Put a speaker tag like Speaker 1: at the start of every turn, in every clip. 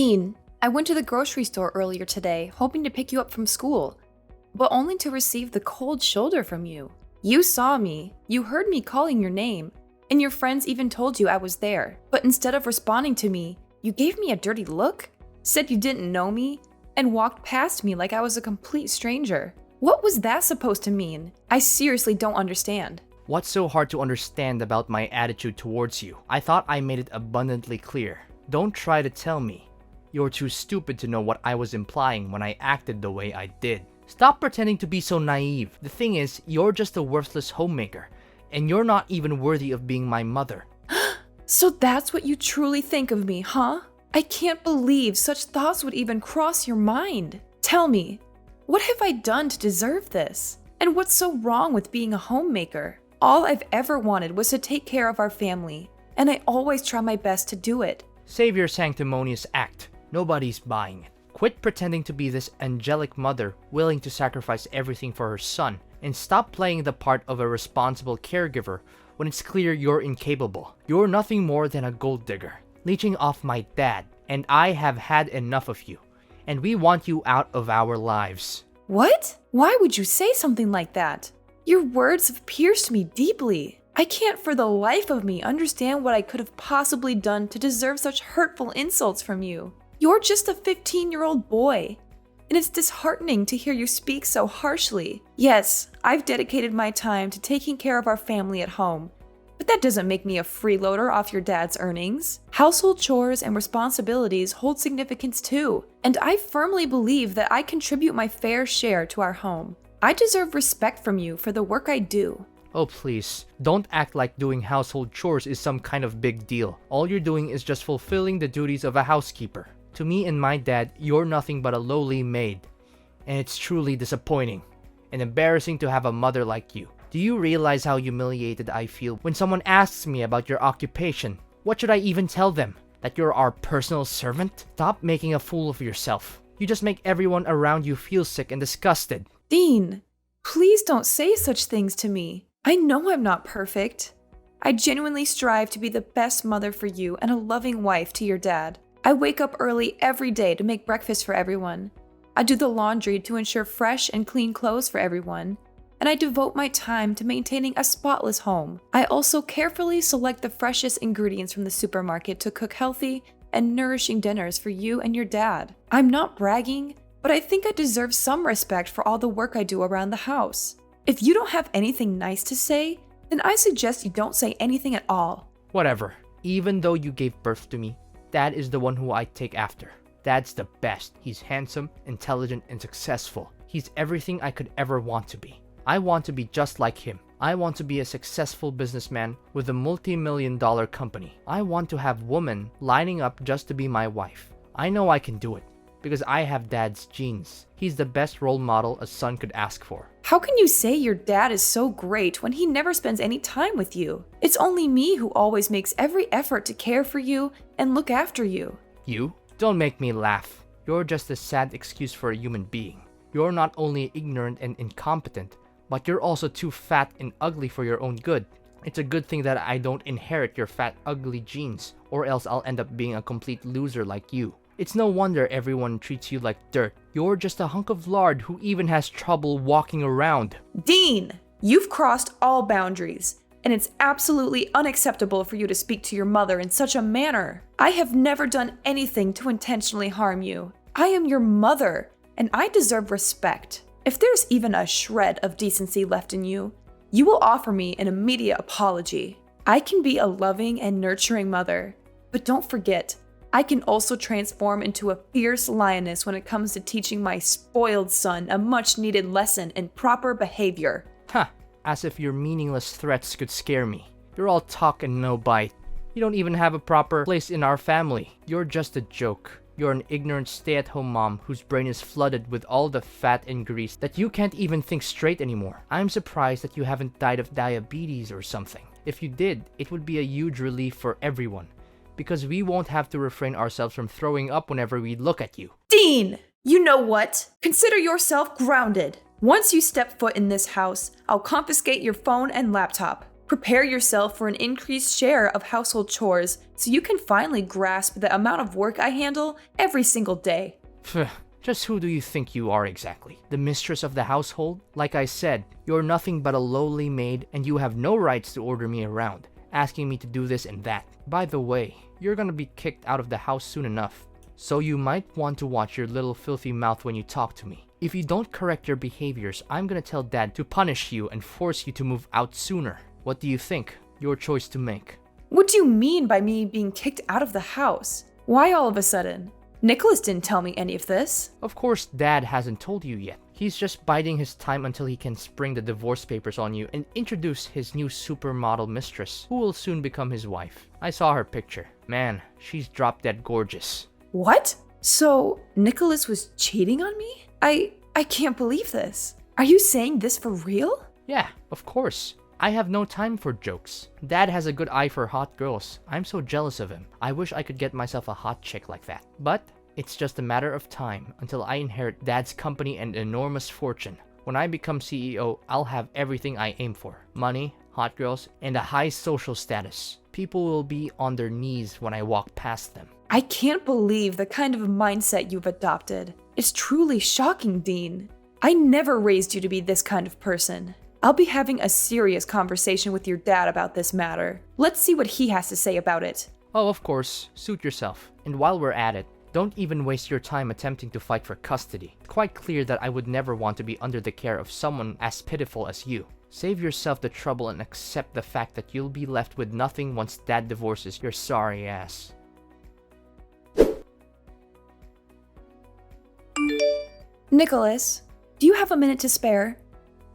Speaker 1: Dean, I went to the grocery store earlier today, hoping to pick you up from school, but only to receive the cold shoulder from you. You saw me, you heard me calling your name, and your friends even told you I was there. But instead of responding to me, you gave me a dirty look, said you didn't know me, and walked past me like I was a complete stranger. What was that supposed to mean? I seriously don't understand.
Speaker 2: What's so hard to understand about my attitude towards you? I thought I made it abundantly clear. Don't try to tell me. You're too stupid to know what I was implying when I acted the way I did. Stop pretending to be so naive. The thing is, you're just a worthless homemaker, and you're not even worthy of being my mother.
Speaker 1: So that's what you truly think of me, huh? I can't believe such thoughts would even cross your mind. Tell me, what have I done to deserve this? And what's so wrong with being a homemaker? All I've ever wanted was to take care of our family, and I always try my best to do it.
Speaker 2: Save your sanctimonious act. Nobody's buying it. Quit pretending to be this angelic mother willing to sacrifice everything for her son, and stop playing the part of a responsible caregiver when it's clear you're incapable. You're nothing more than a gold digger, leeching off my dad, and I have had enough of you, and we want you out of our lives.
Speaker 1: What? Why would you say something like that? Your words have pierced me deeply. I can't for the life of me understand what I could have possibly done to deserve such hurtful insults from you. You're just a 15-year-old boy, and it's disheartening to hear you speak so harshly. Yes, I've dedicated my time to taking care of our family at home, but that doesn't make me a freeloader off your dad's earnings. Household chores and responsibilities hold significance too, and I firmly believe that I contribute my fair share to our home. I deserve respect from you for the work I do.
Speaker 2: Oh please, don't act like doing household chores is some kind of big deal. All you're doing is just fulfilling the duties of a housekeeper. To me and my dad, you're nothing but a lowly maid. And it's truly disappointing and embarrassing to have a mother like you. Do you realize how humiliated I feel when someone asks me about your occupation? What should I even tell them? That you're our personal servant? Stop making a fool of yourself. You just make everyone around you feel sick and disgusted.
Speaker 1: Dean, please don't say such things to me. I know I'm not perfect. I genuinely strive to be the best mother for you and a loving wife to your dad. I wake up early every day to make breakfast for everyone. I do the laundry to ensure fresh and clean clothes for everyone. And I devote my time to maintaining a spotless home. I also carefully select the freshest ingredients from the supermarket to cook healthy and nourishing dinners for you and your dad. I'm not bragging, but I think I deserve some respect for all the work I do around the house. If you don't have anything nice to say, then I suggest you don't say anything at all.
Speaker 2: Whatever. Even though you gave birth to me, Dad is the one who I take after. Dad's the best. He's handsome, intelligent, and successful. He's everything I could ever want to be. I want to be just like him. I want to be a successful businessman with a multi-million-dollar company. I want to have women lining up just to be my wife. I know I can do it because I have Dad's genes. He's the best role model a son could ask for.
Speaker 1: How can you say your dad is so great when he never spends any time with you? It's only me who always makes every effort to care for you and look after you.
Speaker 2: You? Don't make me laugh. You're just a sad excuse for a human being. You're not only ignorant and incompetent, but you're also too fat and ugly for your own good. It's a good thing that I don't inherit your fat, ugly genes, or else I'll end up being a complete loser like you. It's no wonder everyone treats you like dirt. You're just a hunk of lard who even has trouble walking around.
Speaker 1: Dean, you've crossed all boundaries, and it's absolutely unacceptable for you to speak to your mother in such a manner. I have never done anything to intentionally harm you. I am your mother, and I deserve respect. If there's even a shred of decency left in you, you will offer me an immediate apology. I can be a loving and nurturing mother, but don't forget, I can also transform into a fierce lioness when it comes to teaching my spoiled son a much-needed lesson in proper behavior.
Speaker 2: Huh, as if your meaningless threats could scare me. You're all talk and no bite. You don't even have a proper place in our family. You're just a joke. You're an ignorant stay-at-home mom whose brain is flooded with all the fat and grease that you can't even think straight anymore. I'm surprised that you haven't died of diabetes or something. If you did, it would be a huge relief for everyone, because we won't have to refrain ourselves from throwing up whenever we look at you.
Speaker 1: Dean, you know what? Consider yourself grounded. Once you step foot in this house, I'll confiscate your phone and laptop. Prepare yourself for an increased share of household chores so you can finally grasp the amount of work I handle every single day.
Speaker 2: Phew, just who do you think you are exactly? The mistress of the household? Like I said, you're nothing but a lowly maid and you have no rights to order me around, asking me to do this and that. By the way, you're gonna be kicked out of the house soon enough, so you might want to watch your little filthy mouth when you talk to me. If you don't correct your behaviors, I'm gonna tell Dad to punish you and force you to move out sooner. What do you think? Your choice to make.
Speaker 1: What do you mean by me being kicked out of the house? Why all of a sudden? Nicholas didn't tell me any of this.
Speaker 2: Of course, Dad hasn't told you yet. He's just biding his time until he can spring the divorce papers on you and introduce his new supermodel mistress, who will soon become his wife. I saw her picture. Man, she's drop dead gorgeous.
Speaker 1: What? So, Nicholas was cheating on me? I can't believe this. Are you saying this for real?
Speaker 2: Yeah, of course. I have no time for jokes. Dad has a good eye for hot girls. I'm so jealous of him. I wish I could get myself a hot chick like that. But it's just a matter of time until I inherit Dad's company and enormous fortune. When I become CEO, I'll have everything I aim for. Money, hot girls, and a high social status. People will be on their knees when I walk past them.
Speaker 1: I can't believe the kind of mindset you've adopted. It's truly shocking, Dean. I never raised you to be this kind of person. I'll be having a serious conversation with your dad about this matter. Let's see what he has to say about it.
Speaker 2: Oh, of course, suit yourself. And while we're at it, don't even waste your time attempting to fight for custody. It's quite clear that I would never want to be under the care of someone as pitiful as you. Save yourself the trouble and accept the fact that you'll be left with nothing once Dad divorces your sorry ass.
Speaker 1: Nicholas, do you have a minute to spare?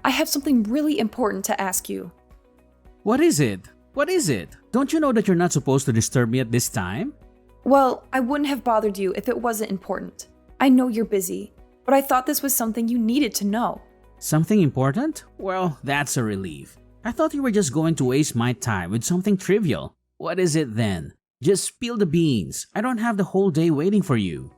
Speaker 1: I have something really important to ask you.
Speaker 3: What is it? What is it? Don't you know that you're not supposed to disturb me at this time?
Speaker 1: Well, I wouldn't have bothered you if it wasn't important. I know you're busy, but I thought this was something you needed to know.
Speaker 3: Something important? Well, that's a relief. I thought you were just going to waste my time with something trivial. What is it then? Just spill the beans. I don't have the whole day waiting for you.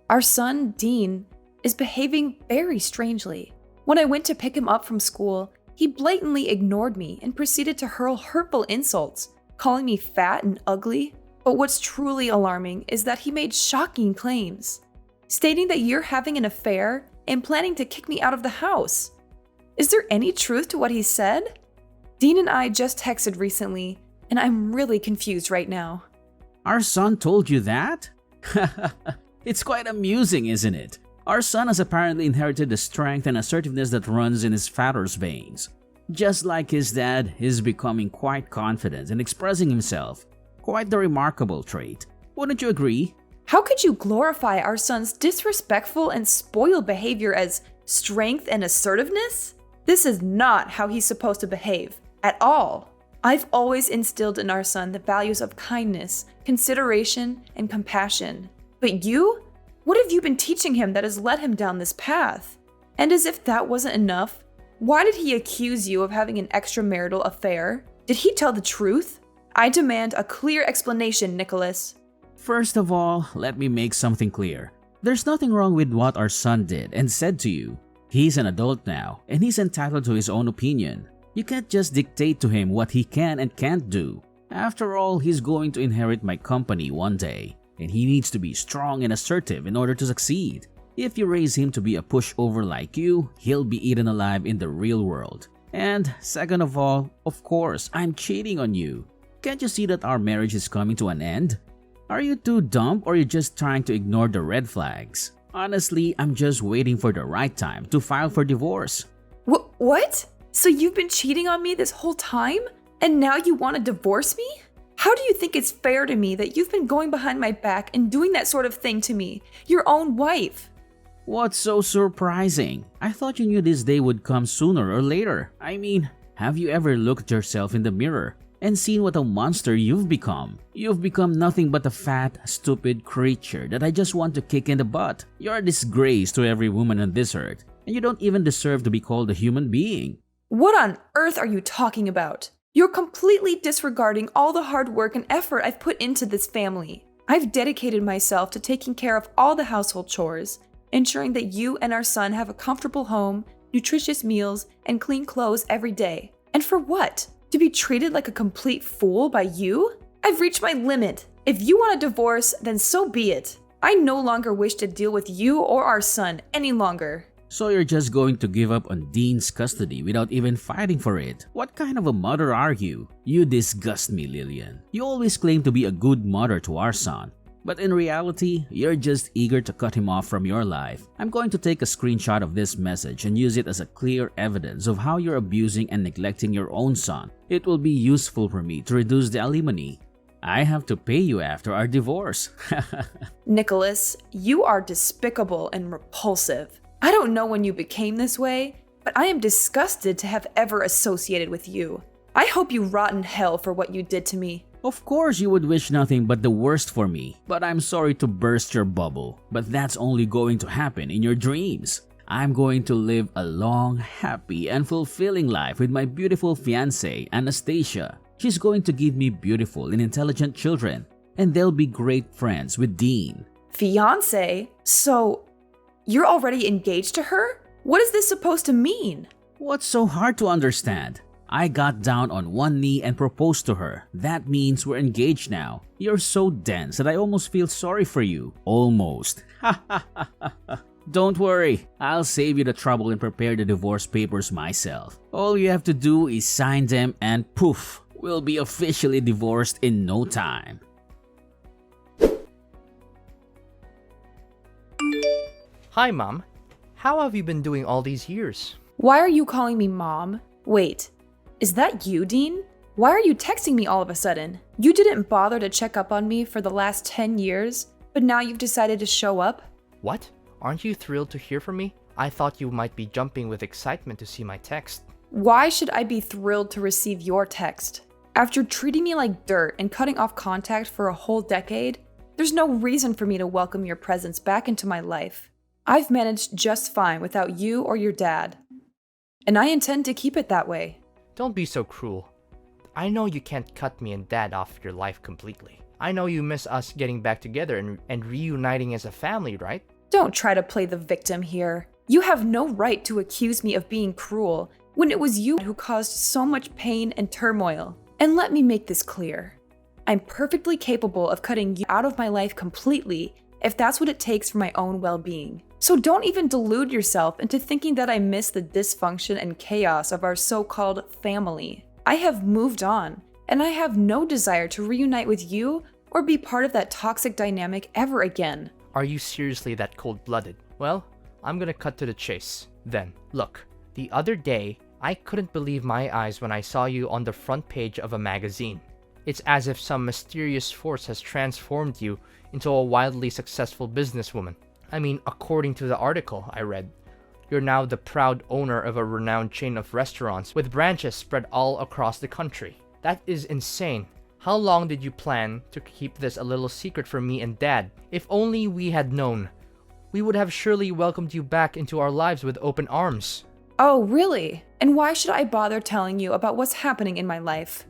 Speaker 1: Our son, Dean, is behaving very strangely. When I went to pick him up from school, he blatantly ignored me and proceeded to hurl hurtful insults, calling me fat and ugly. But what's truly alarming is that he made shocking claims, stating that you're having an affair and planning to kick me out of the house. Is there any truth to what he said? Dean and I just texted recently, and I'm really confused right now.
Speaker 3: Our son told you that? It's quite amusing, isn't it? Our son has apparently inherited the strength and assertiveness that runs in his father's veins. Just like his dad, he's becoming quite confident and expressing himself. Quite the remarkable trait. Wouldn't you agree?
Speaker 1: How could you glorify our son's disrespectful and spoiled behavior as strength and assertiveness? This is not how he's supposed to behave, at all. I've always instilled in our son the values of kindness, consideration, and compassion. But you? What have you been teaching him that has led him down this path? And as if that wasn't enough, why did he accuse you of having an extramarital affair? Did he tell the truth? I demand a clear explanation, Nicholas.
Speaker 3: First of all, let me make something clear. There's nothing wrong with what our son did and said to you. He's an adult now, and he's entitled to his own opinion. You can't just dictate to him what he can and can't do. After all, he's going to inherit my company one day, and he needs to be strong and assertive in order to succeed. If you raise him to be a pushover like you, he'll be eaten alive in the real world. And second of all, of course, I'm cheating on you. Can't you see that our marriage is coming to an end? Are you too dumb or are you just trying to ignore the red flags? Honestly, I'm just waiting for the right time to file for divorce.
Speaker 1: What? So you've been cheating on me this whole time? And now you want to divorce me? How do you think it's fair to me that you've been going behind my back and doing that sort of thing to me, your own wife?
Speaker 3: What's so surprising? I thought you knew this day would come sooner or later. I mean, have you ever looked at yourself in the mirror and seen what a monster you've become? You've become nothing but a fat, stupid creature that I just want to kick in the butt. You're a disgrace to every woman on this earth, and you don't even deserve to be called a human being.
Speaker 1: What on earth are you talking about? You're completely disregarding all the hard work and effort I've put into this family. I've dedicated myself to taking care of all the household chores, ensuring that you and our son have a comfortable home, nutritious meals, and clean clothes every day. And for what? To be treated like a complete fool by you? I've reached my limit. If you want a divorce, then so be it. I no longer wish to deal with you or our son any longer.
Speaker 3: So you're just going to give up on Dean's custody without even fighting for it? What kind of a mother are you? You disgust me, Lillian. You always claim to be a good mother to our son, but in reality, you're just eager to cut him off from your life. I'm going to take a screenshot of this message and use it as a clear evidence of how you're abusing and neglecting your own son. It will be useful for me to reduce the alimony. I have to pay you after our divorce.
Speaker 1: Nicholas, you are despicable and repulsive. I don't know when you became this way, but I am disgusted to have ever associated with you. I hope you rot in hell for what you did to me.
Speaker 3: Of course you would wish nothing but the worst for me, but I'm sorry to burst your bubble. But that's only going to happen in your dreams. I'm going to live a long, happy, and fulfilling life with my beautiful fiancée, Anastasia. She's going to give me beautiful and intelligent children, and they'll be great friends with Dean.
Speaker 1: Fiancé? So, you're already engaged to her? What is this supposed to mean?
Speaker 3: What's so hard to understand? I got down on one knee and proposed to her. That means we're engaged now. You're so dense that I almost feel sorry for you. Almost. Don't worry, I'll save you the trouble and prepare the divorce papers myself. All you have to do is sign them and poof, we'll be officially divorced in no time.
Speaker 2: Hi, Mom. How have you been doing all these years?
Speaker 1: Why are you calling me Mom? Wait, is that you, Dean? Why are you texting me all of a sudden? You didn't bother to check up on me for the last 10 years, but now you've decided to show up?
Speaker 2: What? Aren't you thrilled to hear from me? I thought you might be jumping with excitement to see my text.
Speaker 1: Why should I be thrilled to receive your text? After treating me like dirt and cutting off contact for a whole decade, there's no reason for me to welcome your presence back into my life. I've managed just fine without you or your dad, and I intend to keep it that way.
Speaker 2: Don't be so cruel. I know you can't cut me and Dad off your life completely. I know you miss us getting back together and reuniting as a family, right?
Speaker 1: Don't try to play the victim here. You have no right to accuse me of being cruel when it was you who caused so much pain and turmoil. And let me make this clear. I'm perfectly capable of cutting you out of my life completely if that's what it takes for my own well-being. So don't even delude yourself into thinking that I miss the dysfunction and chaos of our so-called family. I have moved on, and I have no desire to reunite with you or be part of that toxic dynamic ever again.
Speaker 2: Are you seriously that cold-blooded? Well, I'm gonna cut to the chase. Then, look, the other day, I couldn't believe my eyes when I saw you on the front page of a magazine. It's as if some mysterious force has transformed you into a wildly successful businesswoman. I mean, according to the article I read, you're now the proud owner of a renowned chain of restaurants with branches spread all across the country. That is insane. How long did you plan to keep this a little secret from me and Dad? If only we had known. We would have surely welcomed you back into our lives with open arms.
Speaker 1: Oh, really? And why should I bother telling you about what's happening in my life?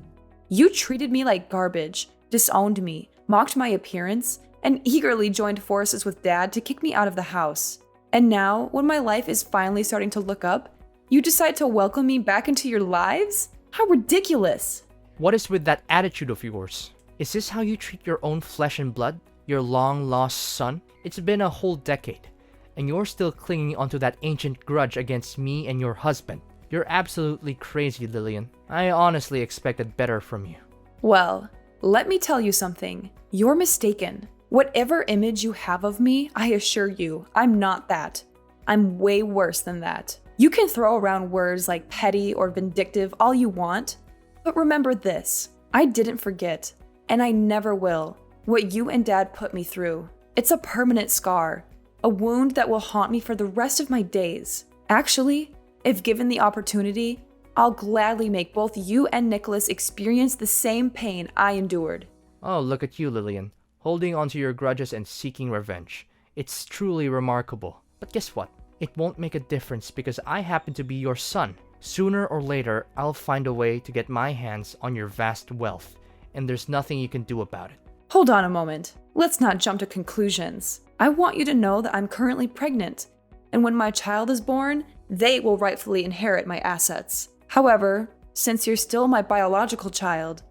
Speaker 1: You treated me like garbage, disowned me, mocked my appearance, and eagerly joined forces with Dad to kick me out of the house. And now, when my life is finally starting to look up, you decide to welcome me back into your lives? How ridiculous!
Speaker 2: What is with that attitude of yours? Is this how you treat your own flesh and blood? Your long-lost son? It's been a whole decade, and you're still clinging onto that ancient grudge against me and your husband. You're absolutely crazy, Lillian. I honestly expected better from you.
Speaker 1: Well, let me tell you something. You're mistaken. Whatever image you have of me, I assure you, I'm not that. I'm way worse than that. You can throw around words like petty or vindictive all you want, but remember this, I didn't forget, and I never will, what you and Dad put me through. It's a permanent scar, a wound that will haunt me for the rest of my days. Actually, if given the opportunity, I'll gladly make both you and Nicholas experience the same pain I endured.
Speaker 2: Oh, look at you, Lillian. Holding onto your grudges and seeking revenge. It's truly remarkable. But guess what? It won't make a difference because I happen to be your son. Sooner or later, I'll find a way to get my hands on your vast wealth, and there's nothing you can do about it.
Speaker 1: Hold on a moment. Let's not jump to conclusions. I want you to know that I'm currently pregnant, and when my child is born, they will rightfully inherit my assets. However, since you're still my biological child,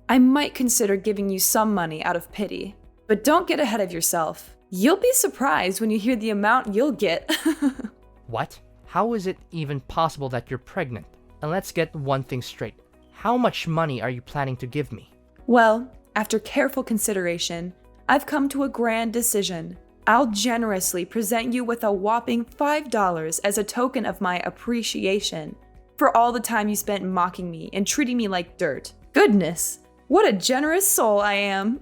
Speaker 1: I might consider giving you some money out of pity. But don't get ahead of yourself. You'll be surprised when you hear the amount you'll get.
Speaker 2: What? How is it even possible that you're pregnant? And let's get one thing straight. How much money are you planning to give me?
Speaker 1: Well, after careful consideration, I've come to a grand decision. I'll generously present you with a whopping $5 as a token of my appreciation for all the time you spent mocking me and treating me like dirt. Goodness, what a generous soul I am.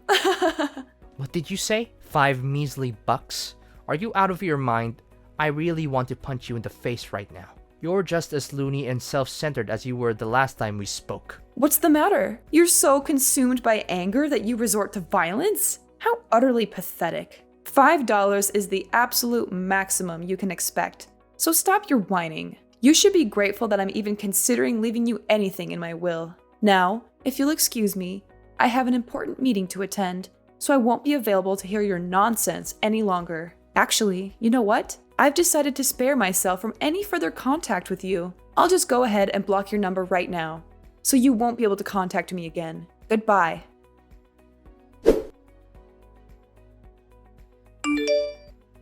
Speaker 2: What did you say? 5 measly bucks? Are you out of your mind? I really want to punch you in the face right now. You're just as loony and self-centered as you were the last time we spoke.
Speaker 1: What's the matter? You're so consumed by anger that you resort to violence? How utterly pathetic. $5 is the absolute maximum you can expect, so stop your whining. You should be grateful that I'm even considering leaving you anything in my will. Now, if you'll excuse me, I have an important meeting to attend, so I won't be available to hear your nonsense any longer. Actually, you know what? I've decided to spare myself from any further contact with you. I'll just go ahead and block your number right now, so you won't be able to contact me again. Goodbye.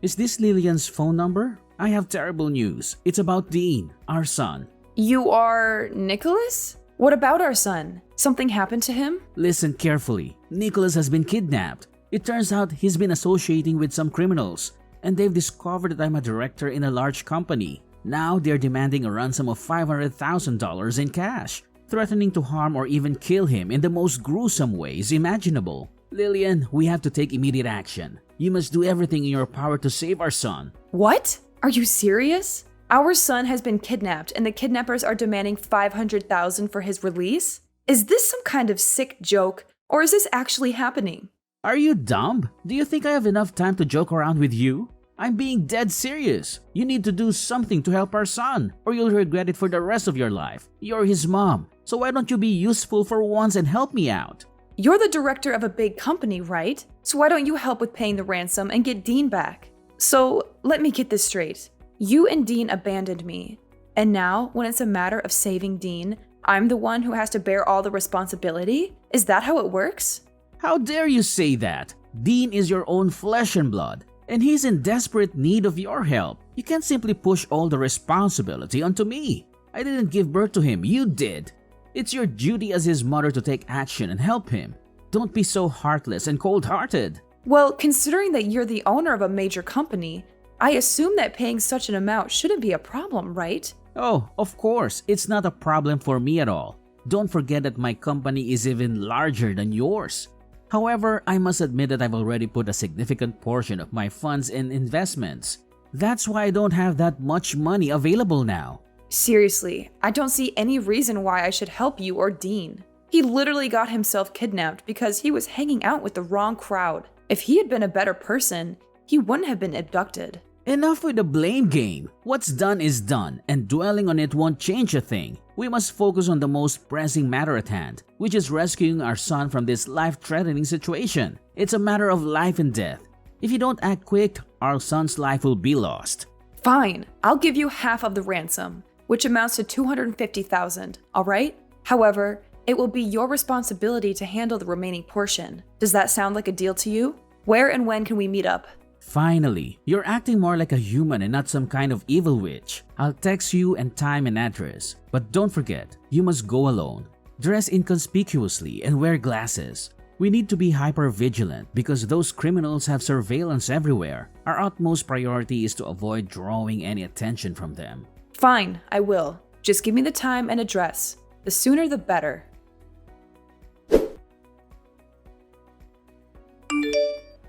Speaker 3: Is this Lillian's phone number? I have terrible news. It's about Dean, our son.
Speaker 1: You are Nicholas? What about our son? Something happened to him?
Speaker 3: Listen carefully. Nicholas has been kidnapped. It turns out he's been associating with some criminals, and they've discovered that I'm a director in a large company. Now they're demanding a ransom of $500,000 in cash, threatening to harm or even kill him in the most gruesome ways imaginable. Lillian, we have to take immediate action. You must do everything in your power to save our son.
Speaker 1: What? Are you serious? Our son has been kidnapped and the kidnappers are demanding $500,000 for his release? Is this some kind of sick joke, or is this actually happening?
Speaker 3: Are you dumb? Do you think I have enough time to joke around with you? I'm being dead serious. You need to do something to help our son, or you'll regret it for the rest of your life. You're his mom, so why don't you be useful for once and help me out?
Speaker 1: You're the director of a big company, right? So why don't you help with paying the ransom and get Dean back? So let me get this straight. You and Dean abandoned me, and now when it's a matter of saving Dean, I'm the one who has to bear all the responsibility? Is that how it works?
Speaker 3: How dare you say that? Dean is your own flesh and blood, and he's in desperate need of your help. You can't simply push all the responsibility onto me. I didn't give birth to him, you did. It's your duty as his mother to take action and help him. Don't be so heartless and cold-hearted.
Speaker 1: Well, considering that you're the owner of a major company, I assume that paying such an amount shouldn't be a problem, right?
Speaker 3: Oh, of course, it's not a problem for me at all. Don't forget that my company is even larger than yours. However, I must admit that I've already put a significant portion of my funds in investments. That's why I don't have that much money available now.
Speaker 1: Seriously, I don't see any reason why I should help you or Dean. He literally got himself kidnapped because he was hanging out with the wrong crowd. If he had been a better person, he wouldn't have been abducted.
Speaker 3: Enough with the blame game. What's done is done, and dwelling on it won't change a thing. We must focus on the most pressing matter at hand, which is rescuing our son from this life-threatening situation. It's a matter of life and death. If you don't act quick, our son's life will be lost.
Speaker 1: Fine, I'll give you half of the ransom, which amounts to $250,000, all right? However, it will be your responsibility to handle the remaining portion. Does that sound like a deal to you? Where and when can we meet up?
Speaker 3: Finally, you're acting more like a human and not some kind of evil witch. I'll text you and time and address. But don't forget, you must go alone. Dress inconspicuously and wear glasses. We need to be hyper-vigilant because those criminals have surveillance everywhere. Our utmost priority is to avoid drawing any attention from them.
Speaker 1: Fine, I will. Just give me the time and address. The sooner the better.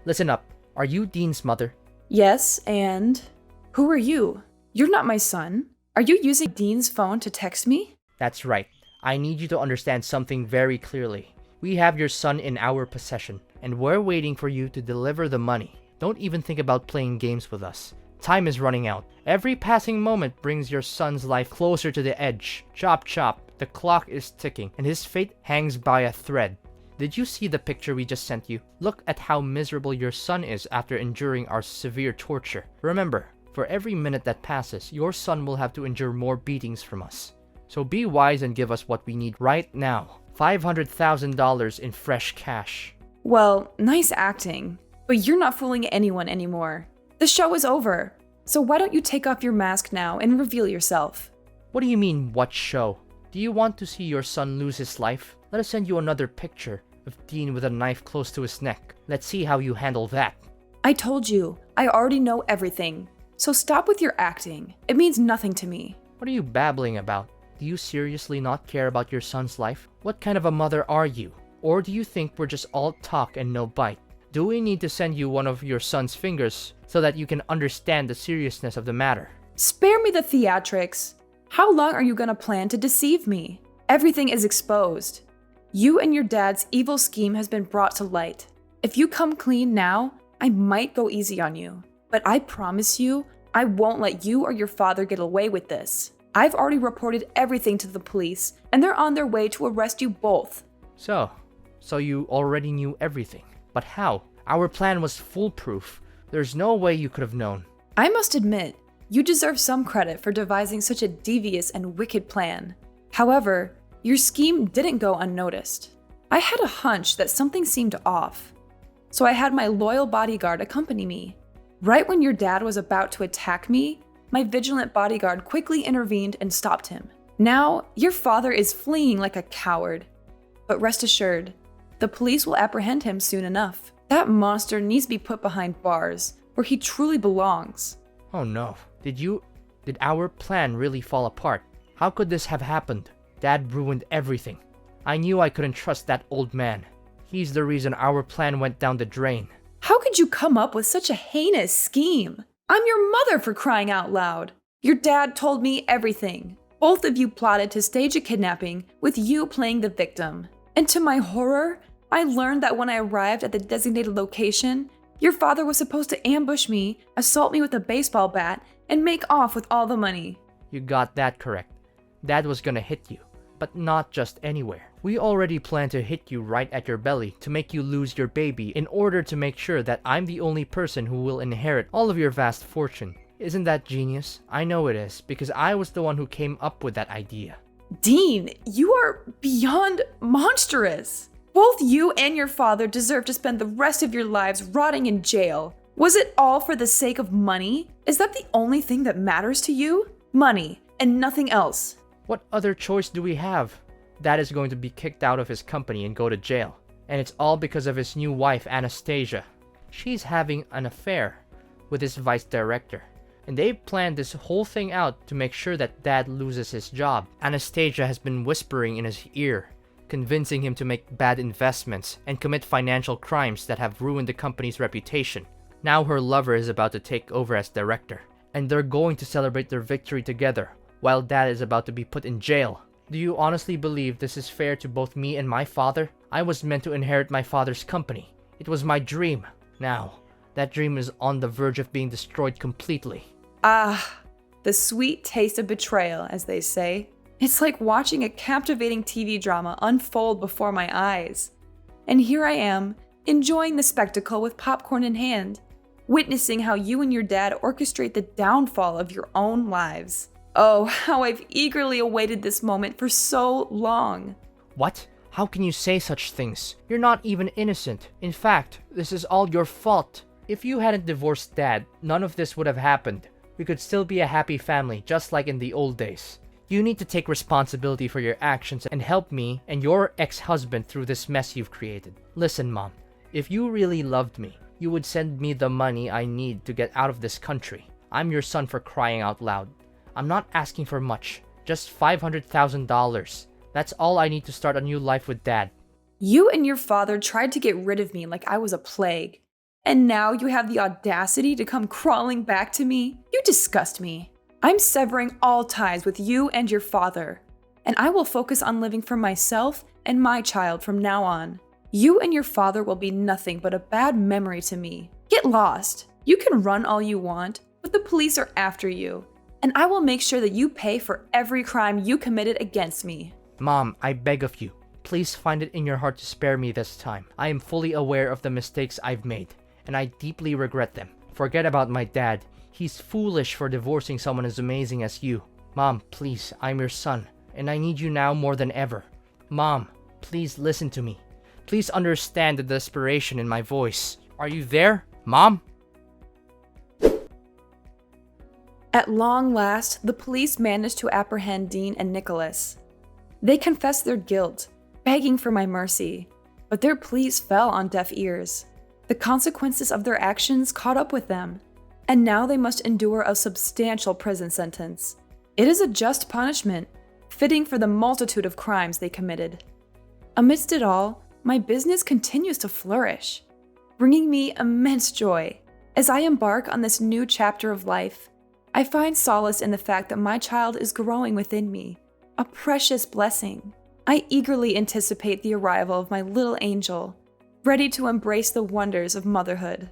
Speaker 2: Listen up. Are you Dean's mother?
Speaker 1: Yes, and who are you? You're not my son. Are you using Dean's phone to text me?
Speaker 2: That's right. I need you to understand something very clearly. We have your son in our possession, and we're waiting for you to deliver the money. Don't even think about playing games with us. Time is running out. Every passing moment brings your son's life closer to the edge. Chop chop, the clock is ticking, and his fate hangs by a thread. Did you see the picture we just sent you? Look at how miserable your son is after enduring our severe torture. Remember, for every minute that passes, your son will have to endure more beatings from us. So be wise and give us what we need right now. $500,000 in fresh cash.
Speaker 1: Well, nice acting, but you're not fooling anyone anymore. The show is over, so why don't you take off your mask now and reveal yourself?
Speaker 2: What do you mean, what show? Do you want to see your son lose his life? Let us send you another picture of Dean with a knife close to his neck. Let's see how you handle that.
Speaker 1: I told you, I already know everything. So stop with your acting. It means nothing to me.
Speaker 2: What are you babbling about? Do you seriously not care about your son's life? What kind of a mother are you? Or do you think we're just all talk and no bite? Do we need to send you one of your son's fingers so that you can understand the seriousness of the matter?
Speaker 1: Spare me the theatrics. How long are you gonna plan to deceive me? Everything is exposed. You and your dad's evil scheme has been brought to light. If you come clean now, I might go easy on you. But I promise you, I won't let you or your father get away with this. I've already reported everything to the police, and they're on their way to arrest you both.
Speaker 2: So you already knew everything. But how? Our plan was foolproof. There's no way you could have known.
Speaker 1: I must admit, you deserve some credit for devising such a devious and wicked plan. However, your scheme didn't go unnoticed. I had a hunch that something seemed off, so I had my loyal bodyguard accompany me. Right when your dad was about to attack me, my vigilant bodyguard quickly intervened and stopped him. Now, your father is fleeing like a coward. But rest assured, the police will apprehend him soon enough. That monster needs to be put behind bars, where he truly belongs.
Speaker 2: Oh no. Did our plan really fall apart? How could this have happened? Dad ruined everything. I knew I couldn't trust that old man. He's the reason our plan went down the drain.
Speaker 1: How could you come up with such a heinous scheme? I'm your mother, for crying out loud. Your dad told me everything. Both of you plotted to stage a kidnapping with you playing the victim. And to my horror, I learned that when I arrived at the designated location, your father was supposed to ambush me, assault me with a baseball bat, and make off with all the money.
Speaker 2: You got that correct. Dad was gonna hit you, but not just anywhere. We already planned to hit you right at your belly to make you lose your baby in order to make sure that I'm the only person who will inherit all of your vast fortune. Isn't that genius? I know it is, because I was the one who came up with that idea.
Speaker 1: Dean, you are beyond monstrous. Both you and your father deserve to spend the rest of your lives rotting in jail. Was it all for the sake of money? Is that the only thing that matters to you? Money, and nothing else.
Speaker 2: What other choice do we have? Dad is going to be kicked out of his company and go to jail. And it's all because of his new wife, Anastasia. She's having an affair with his vice director. And they planned this whole thing out to make sure that Dad loses his job. Anastasia has been whispering in his ear, convincing him to make bad investments and commit financial crimes that have ruined the company's reputation. Now her lover is about to take over as director, and they're going to celebrate their victory together, while Dad is about to be put in jail. Do you honestly believe this is fair to both me and my father? I was meant to inherit my father's company. It was my dream. Now, that dream is on the verge of being destroyed completely.
Speaker 1: Ah, the sweet taste of betrayal, as they say. It's like watching a captivating TV drama unfold before my eyes. And here I am, enjoying the spectacle with popcorn in hand, witnessing how you and your dad orchestrate the downfall of your own lives. Oh, how I've eagerly awaited this moment for so long.
Speaker 2: What? How can you say such things? You're not even innocent. In fact, this is all your fault. If you hadn't divorced Dad, none of this would have happened. We could still be a happy family, just like in the old days. You need to take responsibility for your actions and help me and your ex-husband through this mess you've created. Listen, Mom, if you really loved me, you would send me the money I need to get out of this country. I'm your son, for crying out loud. I'm not asking for much, just $500,000. That's all I need to start a new life with Dad.
Speaker 1: You and your father tried to get rid of me like I was a plague. And now you have the audacity to come crawling back to me? You disgust me. I'm severing all ties with you and your father, and I will focus on living for myself and my child from now on. You and your father will be nothing but a bad memory to me. Get lost. You can run all you want, but the police are after you, and I will make sure that you pay for every crime you committed against me.
Speaker 2: Mom, I beg of you, please find it in your heart to spare me this time. I am fully aware of the mistakes I've made, and I deeply regret them. Forget about my dad. He's foolish for divorcing someone as amazing as you. Mom, please, I'm your son. and I need you now more than ever. Mom, please listen to me. Please understand the desperation in my voice. Are you there, Mom?
Speaker 1: At long last, the police managed to apprehend Dean and Nicholas. They confessed their guilt, begging for my mercy, but their pleas fell on deaf ears. The consequences of their actions caught up with them, and now they must endure a substantial prison sentence. It is a just punishment, fitting for the multitude of crimes they committed. Amidst it all, my business continues to flourish, bringing me immense joy. As I embark on this new chapter of life, I find solace in the fact that my child is growing within me, a precious blessing. I eagerly anticipate the arrival of my little angel, ready to embrace the wonders of motherhood.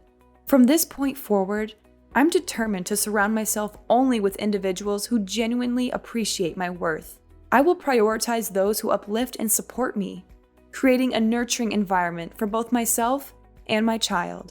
Speaker 1: From this point forward, I'm determined to surround myself only with individuals who genuinely appreciate my worth. I will prioritize those who uplift and support me, creating a nurturing environment for both myself and my child.